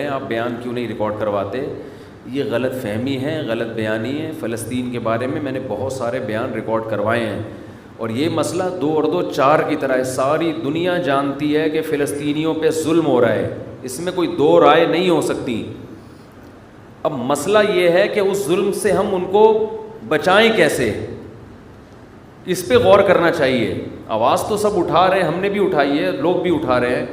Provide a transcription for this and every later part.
ہیں, آپ بیان کیوں نہیں ریکارڈ کرواتے. یہ غلط فہمی ہے, غلط بیانی ہے. فلسطین کے بارے میں نے بہت سارے بیان ریکارڈ کروائے ہیں, اور یہ مسئلہ 2 اور 2 4 کی طرح ہے. ساری دنیا جانتی ہے کہ فلسطینیوں پہ ظلم ہو رہا ہے, اس میں کوئی 2 رائے نہیں ہو سکتی. اب مسئلہ یہ ہے کہ اس ظلم سے ہم ان کو بچائیں کیسے, اس پہ غور کرنا چاہیے. آواز تو سب اٹھا رہے ہیں, ہم نے بھی اٹھائی ہے, لوگ بھی اٹھا رہے ہیں,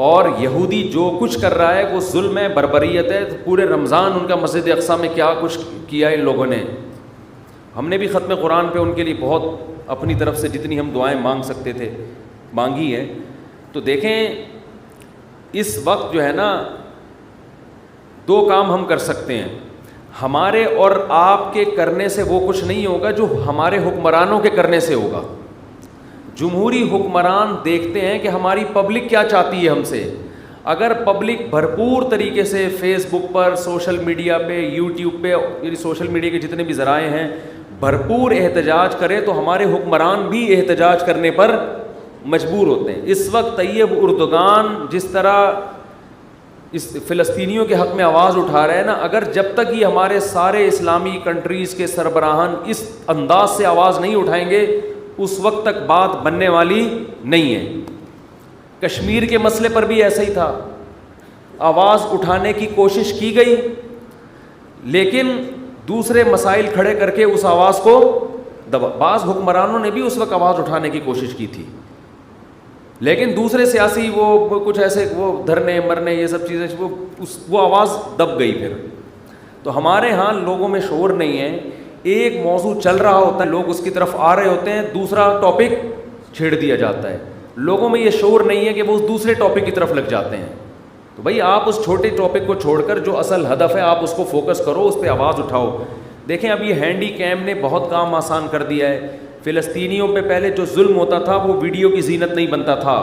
اور یہودی جو کچھ کر رہا ہے وہ ظلم ہے, بربریت ہے. پورے رمضان ان کا مسجد اقصیٰ میں کیا کچھ کیا ان لوگوں نے. ہم نے بھی ختم قرآن پہ ان کے لیے بہت اپنی طرف سے جتنی ہم دعائیں مانگ سکتے تھے مانگی ہیں. تو دیکھیں اس وقت جو ہے نا 2 کام ہم کر سکتے ہیں. ہمارے اور آپ کے کرنے سے وہ کچھ نہیں ہوگا جو ہمارے حکمرانوں کے کرنے سے ہوگا. جمہوری حکمران دیکھتے ہیں کہ ہماری پبلک کیا چاہتی ہے ہم سے. اگر پبلک بھرپور طریقے سے فیس بک پر, سوشل میڈیا پہ, یوٹیوب پہ, یعنی سوشل میڈیا کے جتنے بھی ذرائع ہیں, بھرپور احتجاج کرے تو ہمارے حکمران بھی احتجاج کرنے پر مجبور ہوتے ہیں. اس وقت طیب اردگان جس طرح اس فلسطینیوں کے حق میں آواز اٹھا رہے ہیں نا, اگر جب تک یہ ہمارے سارے اسلامی کنٹریز کے سربراہان اس انداز سے آواز نہیں اٹھائیں گے اس وقت تک بات بننے والی نہیں ہے. کشمیر کے مسئلے پر بھی ایسا ہی تھا, آواز اٹھانے کی کوشش کی گئی, لیکن دوسرے مسائل کھڑے کر کے اس آواز کو بعض حکمرانوں نے بھی اس وقت آواز اٹھانے کی کوشش کی تھی, لیکن دوسرے سیاسی وہ کچھ ایسے وہ دھرنے مرنے یہ سب چیزیں وہ آواز دب گئی. پھر تو ہمارے ہاں لوگوں میں شعور نہیں ہے. ایک موضوع چل رہا ہوتا ہے, لوگ اس کی طرف آ رہے ہوتے ہیں, دوسرا ٹاپک چھیڑ دیا جاتا ہے. لوگوں میں یہ شعور نہیں ہے کہ وہ اس دوسرے ٹاپک کی طرف لگ جاتے ہیں. تو بھائی آپ اس چھوٹے ٹاپک کو چھوڑ کر جو اصل ہدف ہے آپ اس کو فوکس کرو, اس پہ آواز اٹھاؤ. دیکھیں اب یہ ہینڈی کیم نے بہت کام آسان کر دیا ہے. فلسطینیوں پہ پہلے جو ظلم ہوتا تھا وہ ویڈیو کی زینت نہیں بنتا تھا.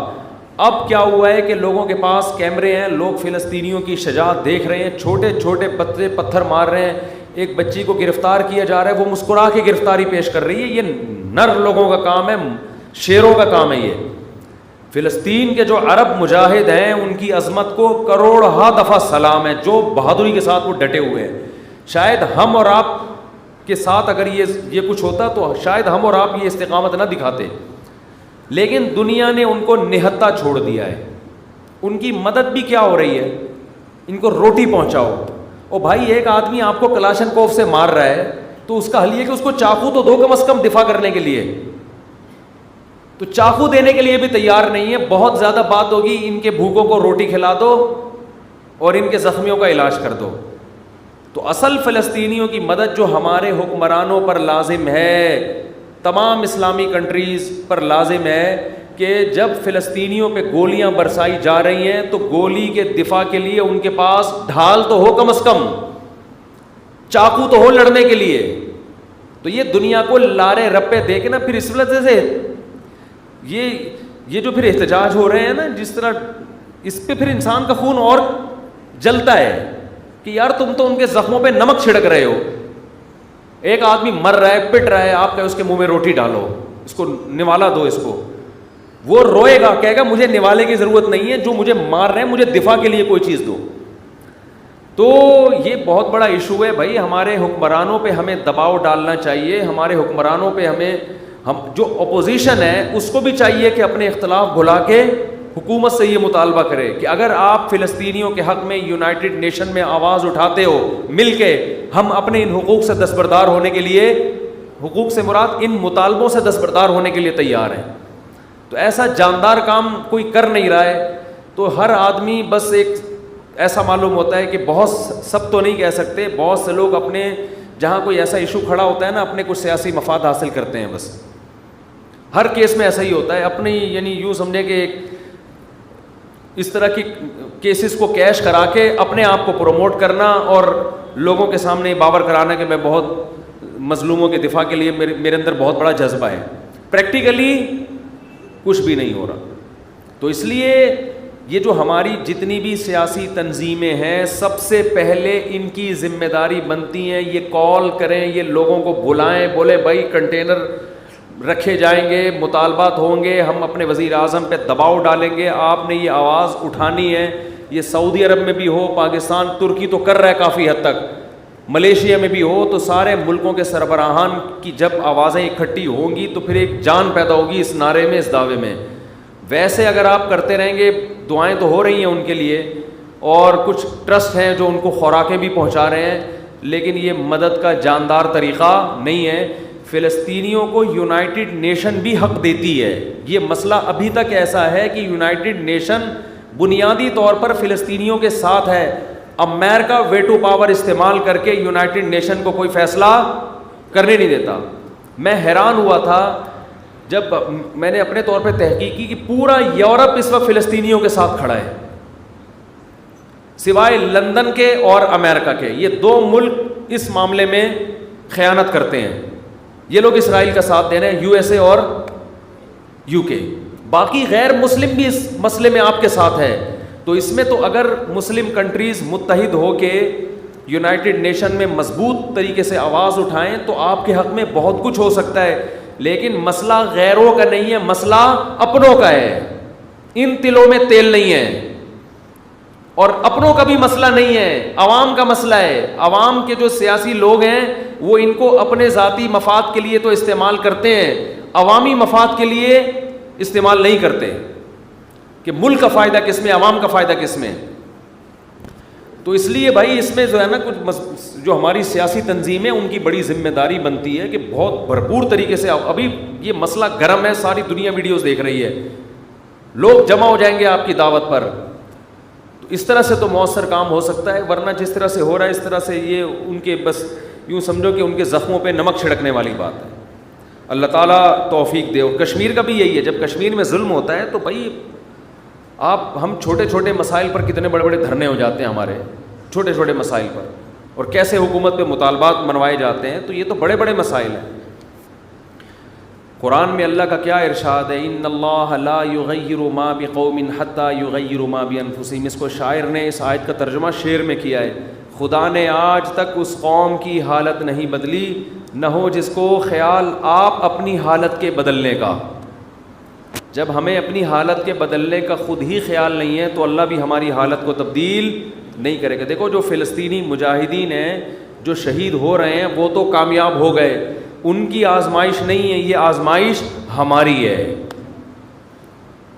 اب کیا ہوا ہے کہ لوگوں کے پاس کیمرے ہیں, لوگ فلسطینیوں کی شجاعت دیکھ رہے ہیں, چھوٹے چھوٹے بچے پتھر مار رہے ہیں. ایک بچی کو گرفتار کیا جا رہا ہے, وہ مسکرا کے گرفتاری پیش کر رہی ہے. یہ نر لوگوں کا کام ہے, شیروں کا کام ہے. یہ فلسطین کے جو عرب مجاہد ہیں ان کی عظمت کو کروڑہا دفعہ سلام ہے, جو بہادری کے ساتھ وہ ڈٹے ہوئے ہیں. شاید ہم اور آپ کے ساتھ اگر یہ کچھ ہوتا تو شاید ہم اور آپ یہ استقامت نہ دکھاتے, لیکن دنیا نے ان کو نہتا چھوڑ دیا ہے. ان کی مدد بھی کیا ہو رہی ہے, ان کو روٹی پہنچاؤ. اور بھائی ایک آدمی آپ کو کلاشن کوف سے مار رہا ہے تو اس کا حل یہ کہ اس کو چاقو تو دو کم از کم دفاع کرنے کے لیے. تو چاقو دینے کے لیے بھی تیار نہیں ہے. بہت زیادہ بات ہوگی, ان کے بھوکوں کو روٹی کھلا دو اور ان کے زخمیوں کا علاج کر دو. تو اصل فلسطینیوں کی مدد جو ہمارے حکمرانوں پر لازم ہے, تمام اسلامی کنٹریز پر لازم ہے کہ جب فلسطینیوں پہ گولیاں برسائی جا رہی ہیں تو گولی کے دفاع کے لیے ان کے پاس ڈھال تو ہو, کم از کم چاقو تو ہو لڑنے کے لیے. تو یہ دنیا کو لارے رپے دے کے نا پھر اس وجہ سے یہ جو پھر احتجاج ہو رہے ہیں نا, جس طرح اس پہ پھر انسان کا خون اور جلتا ہے کہ یار تم تو ان کے زخموں پہ نمک چھڑک رہے ہو. ایک آدمی مر رہا ہے, پٹ رہا ہے, آپ کہے اس کے منہ میں روٹی ڈالو, اس کو نوالا دو. اس کو وہ روئے گا, کہے گا مجھے نوالے کی ضرورت نہیں ہے, جو مجھے مار رہے ہیں مجھے دفاع کے لیے کوئی چیز دو. تو یہ بہت بڑا ایشو ہے بھائی. ہمارے حکمرانوں پہ ہمیں دباؤ ڈالنا چاہیے. ہمارے حکمرانوں پہ ہم جو اپوزیشن ہے اس کو بھی چاہیے کہ اپنے اختلاف بھلا کے حکومت سے یہ مطالبہ کرے کہ اگر آپ فلسطینیوں کے حق میں یونائٹڈ نیشن میں آواز اٹھاتے ہو مل کے, ہم اپنے ان حقوق سے دستبردار ہونے کے لیے, حقوق سے مراد ان مطالبوں سے دستبردار ہونے کے لیے تیار ہیں. تو ایسا جاندار کام کوئی کر نہیں رہا ہے. تو ہر آدمی بس ایک ایسا معلوم ہوتا ہے کہ بہت سب تو نہیں کہہ سکتے, بہت سے لوگ اپنے جہاں کوئی ایسا ایشو کھڑا ہوتا ہے نا اپنے کچھ سیاسی مفاد حاصل کرتے ہیں. بس ہر کیس میں ایسا ہی ہوتا ہے. اپنی یعنی یوں سمجھے کہ اس طرح کی کیسز کو کیش کرا کے اپنے آپ کو پروموٹ کرنا اور لوگوں کے سامنے باور کرانا کہ میں بہت مظلوموں کے دفاع کے لیے میرے اندر بہت بڑا جذبہ ہے. پریکٹیکلی کچھ بھی نہیں ہو رہا. تو اس لیے یہ جو ہماری جتنی بھی سیاسی تنظیمیں ہیں سب سے پہلے ان کی ذمہ داری بنتی ہیں یہ کال کریں, یہ لوگوں کو بلائیں, بولے بھائی کنٹینر رکھے جائیں گے, مطالبات ہوں گے, ہم اپنے وزیر اعظم پہ دباؤ ڈالیں گے, آپ نے یہ آواز اٹھانی ہے. یہ سعودی عرب میں بھی ہو, پاکستان, ترکی تو کر رہا ہے کافی حد تک, ملیشیا میں بھی ہو, تو سارے ملکوں کے سربراہان کی جب آوازیں اکٹھی ہوں گی تو پھر ایک جان پیدا ہوگی اس نعرے میں, اس دعوے میں. ویسے اگر آپ کرتے رہیں گے, دعائیں تو ہو رہی ہیں ان کے لیے, اور کچھ ٹرسٹ ہیں جو ان کو خوراکیں بھی پہنچا رہے ہیں, لیکن یہ مدد کا جاندار طریقہ نہیں ہے. فلسطینیوں کو یونائٹڈ نیشن بھی حق دیتی ہے. یہ مسئلہ ابھی تک ایسا ہے کہ یونائٹڈ نیشن بنیادی طور پر فلسطینیوں کے ساتھ ہے. امریکہ ویٹو پاور استعمال کر کے یونائٹڈ نیشن کو کوئی فیصلہ کرنے نہیں دیتا. میں حیران ہوا تھا جب میں نے اپنے طور پہ تحقیق کی کہ پورا یورپ اس وقت فلسطینیوں کے ساتھ کھڑا ہے, سوائے لندن کے اور امریکہ کے. یہ دو ملک اس معاملے میں خیانت کرتے ہیں. یہ لوگ اسرائیل کا ساتھ دے رہے ہیں, یو ایس اے اور یو کے. باقی غیر مسلم بھی اس مسئلے میں آپ کے ساتھ ہے. تو اس میں تو اگر مسلم کنٹریز متحد ہو کے یونائٹڈ نیشن میں مضبوط طریقے سے آواز اٹھائیں تو آپ کے حق میں بہت کچھ ہو سکتا ہے. لیکن مسئلہ غیروں کا نہیں ہے, مسئلہ اپنوں کا ہے. ان تلوں میں تیل نہیں ہے, اور اپنوں کا بھی مسئلہ نہیں ہے, عوام کا مسئلہ ہے. عوام کے جو سیاسی لوگ ہیں وہ ان کو اپنے ذاتی مفاد کے لیے تو استعمال کرتے ہیں, عوامی مفاد کے لیے استعمال نہیں کرتے کہ ملک کا فائدہ کس میں, عوام کا فائدہ کس میں. تو اس لیے بھائی اس میں جو ہے نا کچھ جو ہماری سیاسی تنظیمیں ان کی بڑی ذمہ داری بنتی ہے کہ بہت بھرپور طریقے سے. ابھی یہ مسئلہ گرم ہے, ساری دنیا ویڈیوز دیکھ رہی ہے, لوگ جمع ہو جائیں گے آپ کی دعوت پر. تو اس طرح سے تو مؤثر کام ہو سکتا ہے, ورنہ جس طرح سے ہو رہا ہے اس طرح سے یہ ان کے بس یوں سمجھو کہ ان کے زخموں پہ نمک چھڑکنے والی بات ہے. اللہ تعالیٰ توفیق دے. اور کشمیر کا بھی یہی ہے, جب کشمیر میں ظلم ہوتا ہے تو بھائی ہم چھوٹے چھوٹے مسائل پر کتنے بڑے بڑے دھرنے ہو جاتے ہیں ہمارے چھوٹے چھوٹے مسائل پر, اور کیسے حکومت پہ مطالبات منوائے جاتے ہیں. تو یہ تو بڑے بڑے مسائل ہیں. قرآن میں اللہ کا کیا ارشاد ہے, ان اللہ لا یغیر ما بقوم حتی یغیروا ما بانفسہم. اس کو شاعر نے اس آیت کا ترجمہ شعر میں کیا ہے, خدا نے آج تک اس قوم کی حالت نہیں بدلی, نہ ہو جس کو خیال آپ اپنی حالت کے بدلنے کا. جب ہمیں اپنی حالت کے بدلنے کا خود ہی خیال نہیں ہے تو اللہ بھی ہماری حالت کو تبدیل نہیں کرے گا. دیکھو جو فلسطینی مجاہدین ہیں جو شہید ہو رہے ہیں وہ تو کامیاب ہو گئے, ان کی آزمائش نہیں ہے, یہ آزمائش ہماری ہے.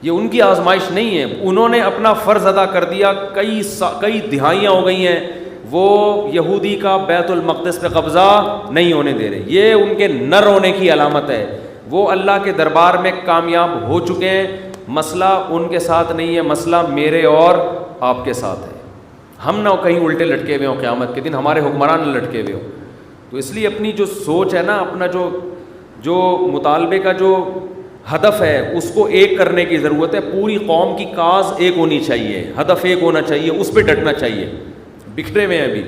یہ ان کی آزمائش نہیں ہے, انہوں نے اپنا فرض ادا کر دیا. کئی دہائیاں ہو گئی ہیں وہ یہودی کا بیت المقدس پہ قبضہ نہیں ہونے دے رہے. یہ ان کے نر ہونے کی علامت ہے. وہ اللہ کے دربار میں کامیاب ہو چکے ہیں. مسئلہ ان کے ساتھ نہیں ہے, مسئلہ میرے اور آپ کے ساتھ ہے. ہم نہ کہیں الٹے لٹکے ہوئے ہوں, قیامت کے دن ہمارے حکمران نہ لٹکے ہوئے ہوں. تو اس لیے اپنی جو سوچ ہے نا, اپنا جو مطالبے کا جو ہدف ہے اس کو ایک کرنے کی ضرورت ہے. پوری قوم کی کاز ایک ہونی چاہیے, ہدف ایک ہونا چاہیے, اس پہ ڈٹنا چاہیے. بکھرے ہوئے ہیں ابھی.